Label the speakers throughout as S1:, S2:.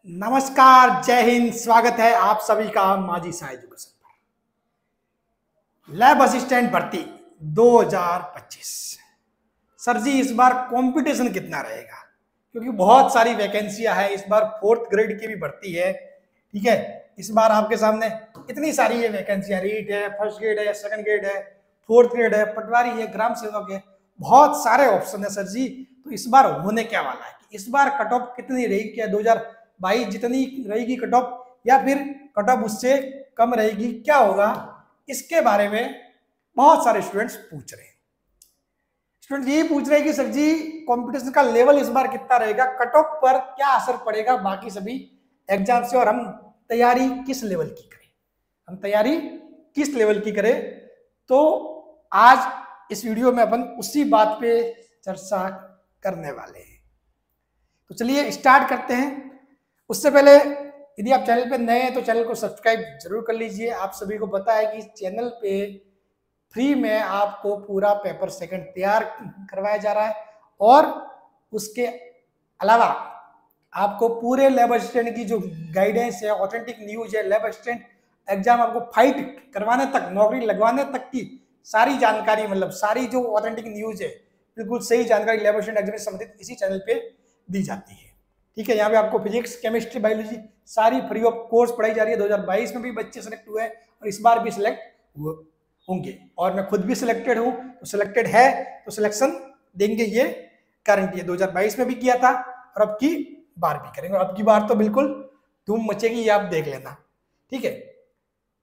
S1: नमस्कार, जय हिंद। स्वागत है आप सभी का माजी सा एजुकेशन पर। लैब असिस्टेंट भर्ती 2025। सर जी, इस बार कंपटीशन कितना रहेगा? क्योंकि बहुत सारी वैकेंसियां हैं। इस बार 4th ग्रेड की भी भर्ती है, ठीक है। इस बार आपके सामने इतनी सारी ये वैकेंसियां, रीट है, फर्स्ट ग्रेड है, सेकंड ग्रेड है, 4th ग्रेड है, पटवारी है, ग्राम सेवक है, बहुत सारे ऑप्शन है सर जी। तो इस बार होने क्या वाला है कि इस बार कट ऑफ कितनी रहेगी? क्या 2022 जितनी रहेगी कट ऑफ, या फिर कट ऑफ उससे कम रहेगी? क्या होगा, इसके बारे में बहुत सारे स्टूडेंट्स पूछ रहे हैं। स्टूडेंट यही पूछ रहे हैं कि सर जी, कंपटीशन का लेवल इस बार कितना रहेगा, कट ऑफ पर क्या असर पड़ेगा बाकी सभी एग्जाम से, और हम तैयारी किस लेवल की करें, हम तैयारी किस लेवल की करें। तो आज इस वीडियो में अपन उसी बात पे चर्चा करने वाले हैं। तो चलिए स्टार्ट करते हैं। उससे पहले यदि आप चैनल पे नए हैं तो चैनल को सब्सक्राइब जरूर कर लीजिए। आप सभी को पता है कि इस चैनल पे फ्री में आपको पूरा पेपर सेकंड तैयार करवाया जा रहा है, और उसके अलावा आपको पूरे लैब असिस्टेंट की जो गाइडेंस है, ऑथेंटिक न्यूज है, लैब असिस्टेंट एग्जाम आपको फाइट करवाने तक, नौकरी लगवाने तक की सारी जानकारी, मतलब सारी जो ऑथेंटिक न्यूज है, बिल्कुल सही जानकारी लैब असिस्टेंट एग्जाम से संबंधित इसी चैनल पे दी जाती है, ठीक है। यहाँ पे आपको फिजिक्स, केमिस्ट्री, बायोलॉजी सारी फ्री ऑफ कोर्स पढ़ाई जा रही है। 2022 में भी बच्चे सेलेक्ट हुए हैं और इस बार भी सिलेक्ट होंगे, और मैं खुद भी सिलेक्टेड हूँ, तो सिलेक्टेड है तो सिलेक्शन देंगे, ये गारंटी है। 2022 में भी किया था और अब की बार भी करेंगे, और अब की बार तो बिल्कुल धूम मचेगी, ये आप देख लेना, ठीक है।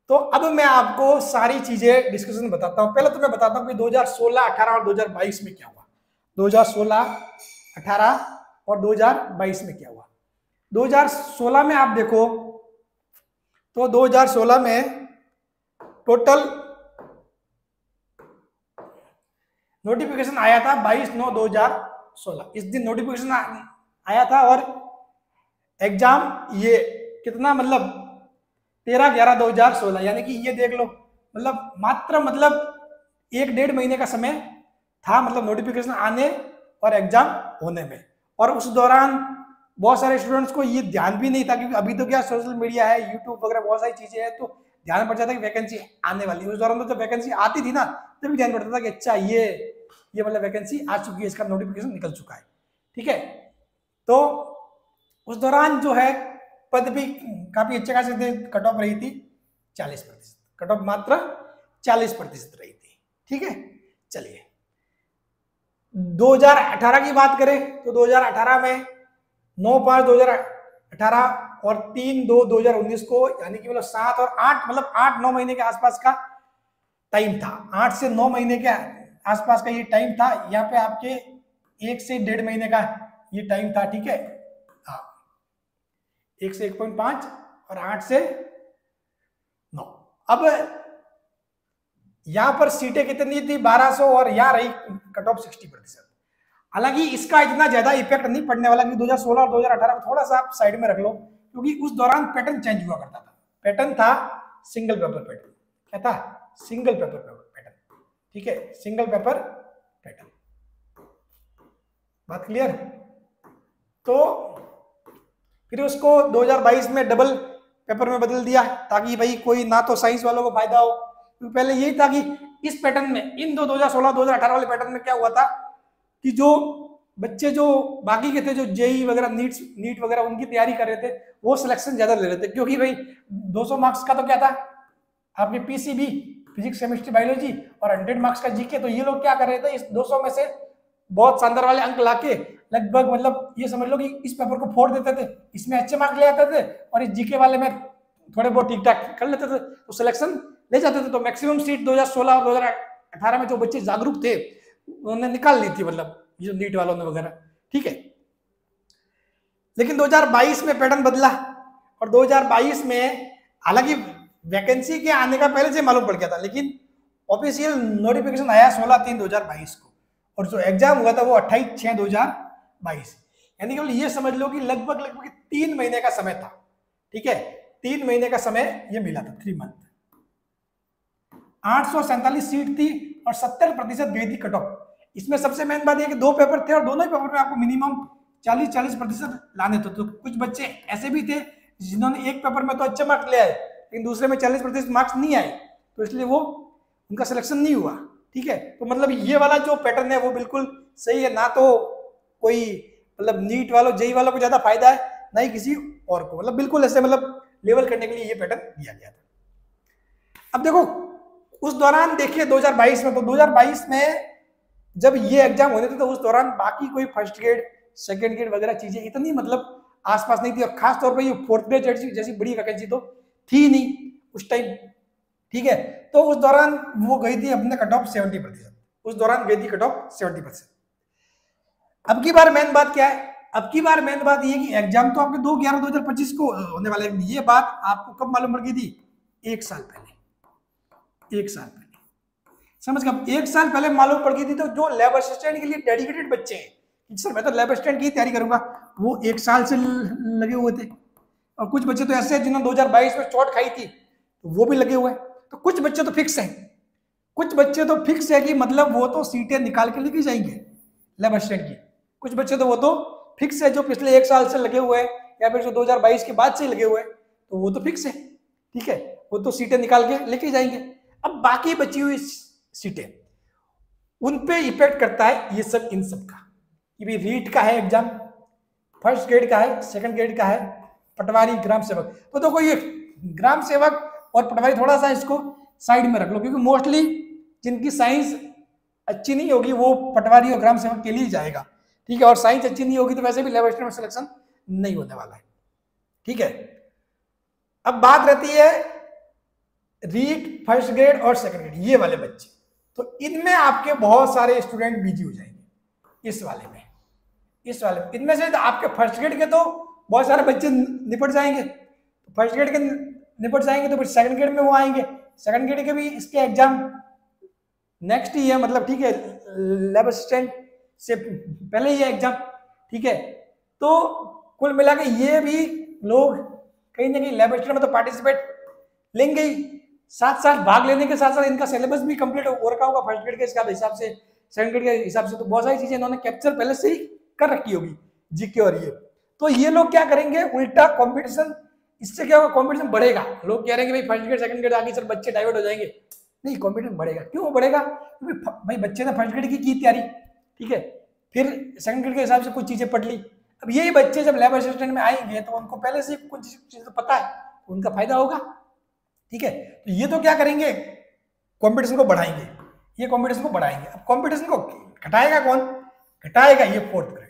S1: तो अब मैं आपको सारी चीजें डिस्कशन बताता हूँ। पहले तो मैं बताता हूँ कि 2016, 18 और 2022 में क्या हुआ। 2016, 18 और 2022 में क्या हुआ। 2016 में आप देखो तो 2016 में टोटल नोटिफिकेशन आया था 22/9/2016। इस दिन नोटिफिकेशन आया था, और एग्जाम ये कितना, मतलब 13/11/2016, यानी कि ये देख लो, मतलब मात्र मतलब 1-1.5 महीने का समय था, मतलब नोटिफिकेशन आने और एग्जाम होने में। और उस दौरान बहुत सारे स्टूडेंट्स को ये ध्यान भी नहीं था, क्योंकि अभी तो क्या सोशल मीडिया है, यूट्यूब वगैरह बहुत सारी चीजें हैं, तो ध्यान पड़ जाता है कि वैकेंसी आने वाली है। उस दौरान तो जब वैकेंसी आती थी ना, तभी ध्यान पड़ता था कि अच्छा ये मतलब वैकेंसी आ चुकी है, इसका नोटिफिकेशन निकल चुका है, ठीक है। तो उस दौरान जो है पद भी काफी अच्छे खासे थे। कट ऑफ रही थी 40%, कट ऑफ मात्र 40% रही थी, ठीक है। चलिए 2018 की बात करें तो 2018 में 9/5/2018 और 3/2/2019 को, यानी कि मतलब 7 और 8, मतलब 8-9 महीने के आसपास का टाइम था। 8 से 9 महीने के आसपास का ये टाइम था। यहाँ पे आपके 1 से 1.5 महीने का ये टाइम था, ठीक है। हाँ, 1 से 1.5 और 8 से 9। अब यहां पर सीटें कितनी थी? 1200, और यहां रही कट ऑफ 60%। हालांकि इसका इतना ज्यादा इफेक्ट नहीं पड़ने वाला, क्योंकि 2016 और 2018 में थोड़ा सा आप साइड में रख लो, क्योंकि उस दौरान पैटर्न चेंज हुआ करता था। पैटर्न था सिंगल पेपर पैटर्न। क्या था? सिंगल पेपर पैटर्न, ठीक है, सिंगल पेपर पैटर्न। बात क्लियर? तो फिर उसको 2022 में डबल पेपर में बदल दिया, ताकि भाई कोई ना तो साइंस वालों को फायदा हो। क्योंकि पहले यही था कि इस पैटर्न में, इन 2016-2018 वाले पैटर्न में क्या हुआ था कि जो बच्चे जो बाकी के थे, जो जेई वगैरह, नीट वगैरह उनकी तैयारी कर रहे थे, वो सिलेक्शन ज्यादा ले रहे थे। क्योंकि भाई 200 मार्क्स का तो क्या था, आपके पीसीबी, फिजिक्स, केमिस्ट्री, बायोलॉजी, और 100 मार्क्स का जीके। तो ये लोग क्या कर रहे थे, इस 200 में से बहुत शानदार वाले अंक लाके लगभग, मतलब ये समझ लो कि इस पेपर को फोड़ देते थे, इसमें अच्छे मार्क्स ले आते थे, और इस जीके वाले में थोड़े बहुत ठीक ठाक कर लेते थे, तो सिलेक्शन ले जाते थे। तो मैक्सिमम सीट 2016 और 2018 में जो बच्चे जागरूक थे उन्होंने निकाल ली थी, मतलब ये जो नीट वालों ने वगैरह, ठीक है। लेकिन 2022 में पैटर्न बदला, और 2022 में हालांकि वैकेंसी के आने का पहले से मालूम पड़ गया था, लेकिन ऑफिशियल नोटिफिकेशन आया 16/3/2022 को, और जो एग्जाम हुआ था वो 28/6/2022। यानी कि ये समझ लो कि लगभग 3 महीने का समय था, ठीक है। 3 महीने का समय ये मिला था, 3 मंथ। 847 सीट थी और 70% गई थी कट ऑफ। इसमें सबसे मेन बात यह कि 2 पेपर थे, और दोनों ही पेपर में आपको मिनिमम 40-40% लाने थे। तो कुछ बच्चे ऐसे भी थे जिन्होंने एक पेपर में तो अच्छे मार्क्स ले आए लेकिन दूसरे में 40% मार्क्स नहीं आए, तो इसलिए वो उनका सिलेक्शन नहीं हुआ। ठीक है, तो मतलब ये वाला जो पैटर्न है वो बिल्कुल सही है, ना तो कोई मतलब नीट वालों जेई वालों को ज्यादा फायदा है ना ही किसी और को, मतलब बिल्कुल ऐसे मतलब लेवल करने के लिए ये पैटर्न दिया गया था। अब देखो उस दौरान देखिए 2022 में, तो 2022 में जब ये एग्जाम होने थे तो उस दौरान बाकी कोई फर्स्ट ग्रेड सेकंड ग्रेड वगैरह चीजें इतनी मतलब आसपास नहीं थी, और खास तौर पे ये फोर्थ ग्रेड जैसी बड़ी वैकेंसी तो थी नहीं उस टाइम। ठीक है, तो उस दौरान वो गई थी अपने कट ऑफ 70%, उस दौरान गई थी कट ऑफ 70%। अब की बार मेन बात क्या है, अब की बार मेन बात ये कि एग्जाम तो आपके 2/11/2025 को होने वाले हैं। ये बात आपको कब मालूम पड़ गई थी? एक साल पहले, एक साल पहले समझ गए, एक साल पहले मालूम पड़ गई थी। तो जो लैब असिस्टेंट के लिए डेडिकेटेड बच्चे हैं, सर मैं तो लैब असिस्टेंट की तैयारी करूंगा, वो एक साल से लगे हुए थे। और कुछ बच्चे तो ऐसे हैं जिन्होंने 2022 में चोट खाई थी, तो वो भी लगे हुए हैं। तो कुछ बच्चे तो फिक्स हैं, कुछ बच्चे तो फिक्स है कि मतलब वो तो सीटें निकाल के लेके जाएंगे लैब असिस्टेंट की। कुछ बच्चे तो वो तो फिक्स है जो पिछले एक साल से लगे हुए हैं या फिर जो 2022 के बाद से लगे हुए हैं, तो वो तो फिक्स है। ठीक है, वो तो सीटें निकाल के लेके जाएंगे। अब बाकी बची हुई सीटें, उन पे इफेक्ट करता है ये सब इन सब का, कि भाई रीट का है एग्जाम, फर्स्ट ग्रेड का है, सेकंड ग्रेड का है, पटवारी, ग्राम सेवक। तो देखो ये ग्राम सेवक और पटवारी थोड़ा सा इसको साइड में रख लो, क्योंकि मोस्टली जिनकी साइंस अच्छी नहीं होगी वो पटवारी और ग्राम सेवक के लिए जाएगा। ठीक है, और साइंस अच्छी नहीं होगी तो वैसे भी लैब असिस्टेंट में सिलेक्शन नहीं होने वाला है। ठीक है, अब बात रहती है रीट, फर्स्ट ग्रेड और सेकंड ग्रेड, ये वाले बच्चे, तो इनमें आपके बहुत सारे स्टूडेंट बिजी हो जाएंगे इस वाले में, इस वाले में। इनमें से आपके फर्स्ट ग्रेड के तो बहुत सारे बच्चे निपट जाएंगे, फर्स्ट ग्रेड के निपट जाएंगे, तो फिर सेकंड ग्रेड में वो आएंगे। सेकंड ग्रेड के भी इसके एग्जाम नेक्स्ट ही है, मतलब ठीक है लैब असिस्टेंट से पहले ही है एग्जाम। ठीक है, तो कुल मिला के ये भी लोग कहीं ना कहीं लैब असिस्टेंट में तो पार्टिसिपेट लेंगे ही, साथ साथ भाग लेने के साथ साथ इनका सिलेबस भी कंप्लीट हो रखा होगा फर्स्ट ग्रेड के हिसाब से, सेकंड ग्रेड के हिसाब से, तो बहुत सारी चीजें इन्होंने कैप्चर पहले से ही कर रखी होगी जीके और ये। तो ये लोग क्या करेंगे, उल्टा कंपटीशन, इससे क्या होगा, कंपटीशन बढ़ेगा। लोग कह रहे हैं कि भाई फर्स्ट ग्रेड सेकंड ग्रेड आगे सर बच्चे डाइवर्ट हो जाएंगे, नहीं कंपटीशन बढ़ेगा। क्यों बढ़ेगा? भाई बच्चे ने फर्स्ट ग्रेड की तैयारी, ठीक है, फिर सेकंड ग्रेड के हिसाब से कुछ चीजें पढ़ ली। अब यही बच्चे जब लैब असिस्टेंट में आएंगे तो उनको पहले से कुछ चीजें तो पता है, उनका फायदा होगा। ठीक है, तो ये तो क्या करेंगे, कंपटीशन को बढ़ाएंगे, ये कंपटीशन को बढ़ाएंगे। अब कंपटीशन को घटाएगा कौन? घटाएगा ये फोर्थ ग्रेड।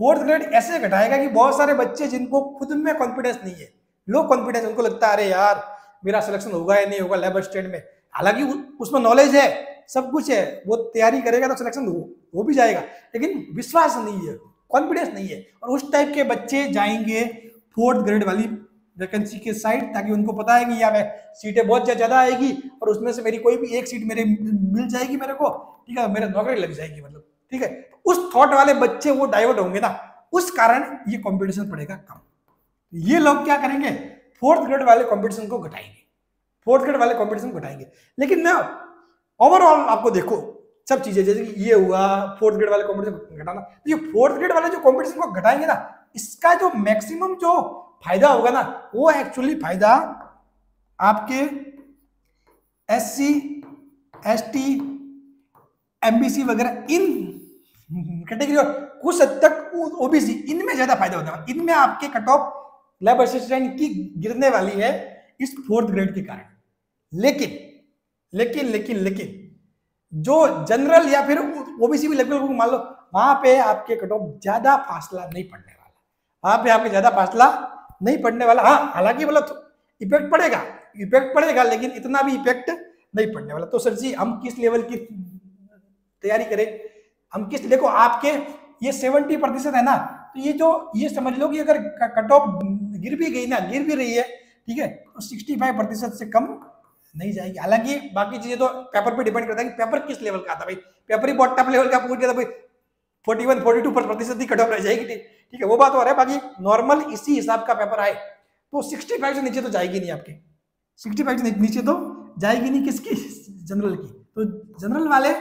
S1: फोर्थ ग्रेड ऐसे घटाएगा कि बहुत सारे बच्चे जिनको खुद में कॉन्फिडेंस नहीं है, लो कॉन्फिडेंस, उनको लगता है अरे यार मेरा सिलेक्शन होगा या नहीं होगा लैब असिस्टेंट में, हालांकि उसमें नॉलेज है, सब कुछ है, वो तैयारी करेगा तो सिलेक्शन हो भी जाएगा, लेकिन विश्वास नहीं है, कॉन्फिडेंस नहीं है। और उस टाइप के बच्चे जाएंगे फोर्थ ग्रेड वाली वैकेंसी के साइड, ताकि उनको पता है कि यार सीटें बहुत ज्यादा आएगी और उसमें से मेरी कोई भी एक सीट मेरे मिल जाएगी मेरे को, ठीक है, मेरे नौकरी लग जाएगी, मतलब ठीक है। उस थॉट वाले बच्चे वो डाइवर्ट होंगे ना, उस कारण ये कंपटीशन पड़ेगा कम। ये लोग क्या करेंगे, फोर्थ ग्रेड वाले कंपटीशन को घटाएंगे, फोर्थ ग्रेड वाले कंपटीशन घटाएंगे। लेकिन ना ओवरऑल आपको देखो सब चीजें, जैसे कि ये हुआ फोर्थ ग्रेड वाले कंपटीशन घटाना, तो ये फोर्थ ग्रेड वाले जो कंपटीशन को घटाएंगे ना, इसका जो मैक्सिमम जो फायदा होगा ना, वो एक्चुअली फायदा आपके SC ST MBC वगैरह इन कैटेगरी और कुछ हद तक OBC, इनमें ज्यादा फायदा होता है। इनमें आपके कट ऑफ लैब असिस्टेंट की गिरने वाली है इस फोर्थ ग्रेड के कारण। लेकिन लेकिन लेकिन लेकिन जो जनरल या फिर OBC भी लेवल को मान लो, वहां पे आपके कट ऑफ ज्यादा फासला नहीं पड़ने वाला, वहां पे आपके ज्यादा फासला नहीं पड़ने वाला। हाँ, हालांकि मतलब इफेक्ट पड़ेगा, लेकिन इतना भी इफेक्ट नहीं पड़ने वाला। तो सर जी हम किस लेवल की तैयारी करें, हम किस, देखो आपके ये 70% है ना, तो ये समझ लो कि अगर कट ऑफ गिर भी गई ना, गिर भी रही है, ठीक है, तो 65% से कम नहीं जाएगी। हालांकि बाकी चीजें तो पेपर पे डिपेंड करता है कि पेपर किस लेवल का आता है। भाई पेपर ही बहुत टफ लेवल का पूछ गया था, भाई 41-42% ही कट ऑफ रह जाएगी, ठीक है, वो बात हो रहा है। बाकी नॉर्मल इसी हिसाब का पेपर आए तो 65 से नीचे तो जाएगी नहीं, आपके 65 से नीचे तो जाएगी नहीं, किसकी, जनरल की। तो जनरल वाले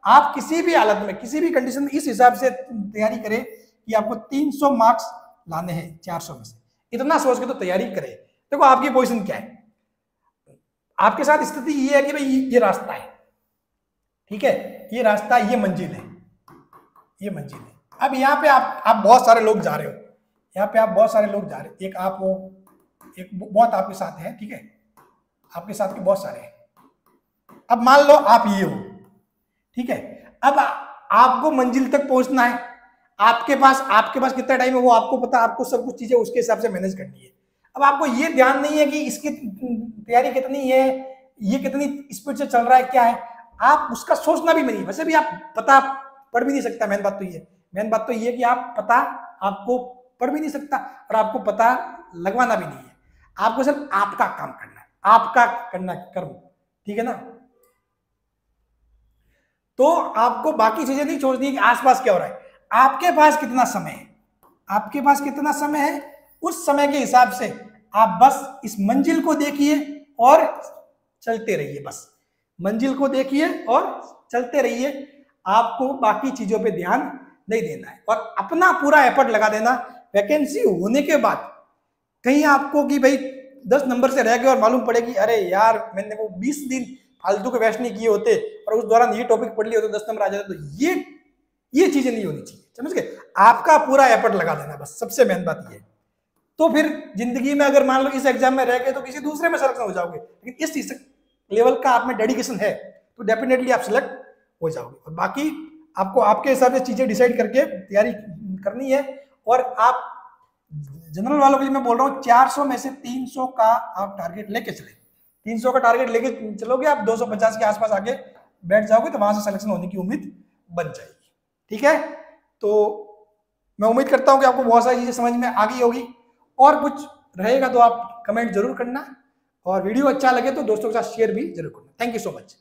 S1: आप किसी भी हालत में, किसी भी कंडीशन में इस हिसाब से तैयारी करें कि आपको 300 मार्क्स लाने हैं 400 में से, इतना सोच के तो तैयारी करें। देखो आपकी पोजीशन क्या है, आपके साथ स्थिति ये है कि भाई ये रास्ता है, ठीक है, ये रास्ता, ये मंजिल है, ये मंजिल है। अब यहाँ पे आप बहुत सारे लोग जा रहे हो, यहाँ पे आप बहुत सारे लोग जा रहे हो, एक आप हो, एक बहुत आपके साथ है, ठीक है, आपके साथ के बहुत सारे हैं। अब मान लो आप ये हो, ठीक है, अब आपको मंजिल तक पहुंचना है, आपके पास कितना टाइम है वो आपको पता, आपको सब कुछ चीजें उसके हिसाब से मैनेज करनी है। अब आपको ये ध्यान नहीं है कि इसकी तैयारी कितनी है, ये कितनी स्पीड से चल रहा है, क्या है, आप उसका सोचना भी नहीं। वैसे भी आप पता पढ़ भी नहीं सकता, मेन बात तो ये, मेन बात तो ये कि आप पता आपको पढ़ भी नहीं सकता और आपको पता लगवाना भी नहीं है। आपको सिर्फ आपका काम करना है, आपका करना कर्म, ठीक है ना। तो आपको बाकी चीजें नहीं छोड़नी कि आसपास क्या हो रहा है, आपके पास कितना समय है, आपके पास कितना समय है, उस समय के हिसाब से आप बस इस मंजिल को देखिए और चलते रहिए, बस मंजिल को देखिए और चलते रहिए। आपको बाकी चीजों पे ध्यान नहीं देना है और अपना पूरा एफर्ट लगा देना। वैकेंसी होने के बाद कहीं आपको कि भाई 10 नंबर से रह गए और मालूम पड़े कि अरे यार मैंने वो 20 दिन फालतू के वेस्ट नहीं किए होते और उस दौरान ये टॉपिक पढ़ लिए होते 10 नंबर आ जाते, तो ये चीजें नहीं होनी चाहिए, समझ गए। आपका पूरा एफर्ट लगा देना, बस सबसे मेन बात ये। तो फिर जिंदगी में अगर मान लो इस एग्जाम में रह गए तो किसी दूसरे में सिलेक्शन हो जाओगे, लेकिन इस लेवल का आप में डेडिकेशन है तो डेफिनेटली आप सिलेक्ट हो जाओगे। और बाकी आपको आपके हिसाब से चीजें डिसाइड करके तैयारी करनी है। और आप जनरल वालों के लिए मैं बोल रहा हूँ 400 में से 300 का आप टारगेट लेके चले, 300 का टारगेट लेके चलोगे आप 250 के आसपास आगे बैठ जाओगे तो वहां से सिलेक्शन होने की उम्मीद बन जाएगी, ठीक है। तो मैं उम्मीद करता हूं कि आपको बहुत सारी चीजें समझ में आ गई होगी, और कुछ रहेगा तो आप कमेंट जरूर करना, और वीडियो अच्छा लगे तो दोस्तों के साथ शेयर भी जरूर करना। Thank you so much.